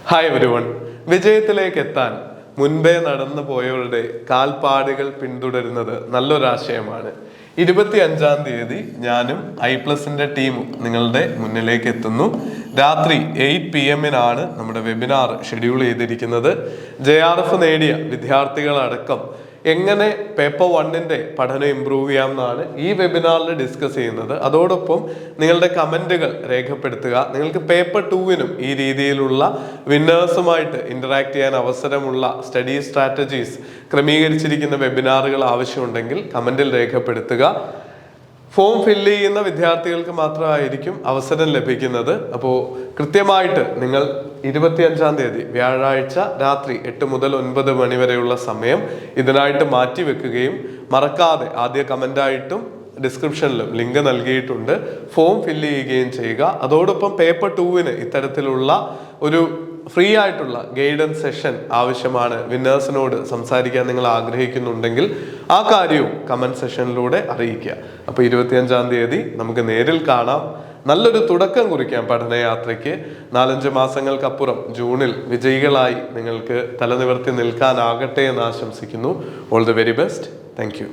Hi everyone. വിജയത്തിലേക്ക് എത്താൻ മുൻപേ നടന്നു പോയവരുടെ കാൽപ്പാടുകൾ പിന്തുടരുന്നത് നല്ലൊരാശയമാണ്. 25-ാം തീയതി ഞാനും ഐപ്ലസിന്റെ ടീമും നിങ്ങളുടെ മുന്നിലേക്ക് എത്തുന്നു. രാത്രി 8 PM നമ്മുടെ വെബിനാർ ഷെഡ്യൂൾ ചെയ്തിരിക്കുന്നത്. JRF നേടിയ വിദ്യാർത്ഥികളടക്കം എങ്ങനെ പേപ്പർ 1-ന്റെ പഠനം ഇംപ്രൂവ് ചെയ്യാം എന്നാണ് ഈ വെബിനാറിൽ ഡിസ്കസ് ചെയ്യുന്നത്. അതോടൊപ്പം നിങ്ങളുടെ കമന്റുകൾ രേഖപ്പെടുത്തുക. നിങ്ങൾക്ക് പേപ്പർ 2-നും ഈ രീതിയിലുള്ള വിന്നേഴ്സുമായിട്ട് ഇന്ററാക്ട് ചെയ്യാൻ അവസരമുള്ള സ്റ്റഡി സ്ട്രാറ്റജീസ് ക്രമീകരിച്ചിരിക്കുന്ന വെബിനാറുകൾ ആവശ്യമുണ്ടെങ്കിൽ കമന്റിൽ രേഖപ്പെടുത്തുക. ഫോം ഫില്ല് ചെയ്യുന്ന വിദ്യാർത്ഥികൾക്ക് മാത്രമായിരിക്കും അവസരം ലഭിക്കുന്നത്. അപ്പോൾ കൃത്യമായിട്ട് നിങ്ങൾ 25-ാം തീയതി വ്യാഴാഴ്ച രാത്രി 8 മുതൽ 9 മണി വരെയുള്ള സമയം ഇതിനായിട്ട് മാറ്റി വെക്കുകയും മറക്കാതെ ആദ്യ കമൻ്റായിട്ടും ഡിസ്ക്രിപ്ഷനിലും ലിങ്ക് നൽകിയിട്ടുണ്ട്, ഫോം ഫില്ല് ചെയ്യുകയും ചെയ്യുക. അതോടൊപ്പം പേപ്പർ 2-ന് ഇത്തരത്തിലുള്ള ഒരു ഫ്രീ ആയിട്ടുള്ള ഗൈഡൻസ് സെഷൻ ആവശ്യമാണ്. വിന്നേഴ്സിനോട് സംസാരിക്കാൻ നിങ്ങൾ ആഗ്രഹിക്കുന്നുണ്ടെങ്കിൽ ആ കാര്യവും കമന്റ് സെഷനിലൂടെ അറിയിക്കുക. അപ്പോൾ 25-ാം തീയതി നമുക്ക് നേരിൽ കാണാം. നല്ലൊരു തുടക്കം കുറിക്കാം പഠനയാത്രയ്ക്ക്. 4-5 മാസങ്ങൾക്കപ്പുറം ജൂണിൽ വിജയികളായി നിങ്ങൾക്ക് തലനിവർത്തി നിൽക്കാനാകട്ടെ എന്ന് ആശംസിക്കുന്നു. All the very best. Thank you.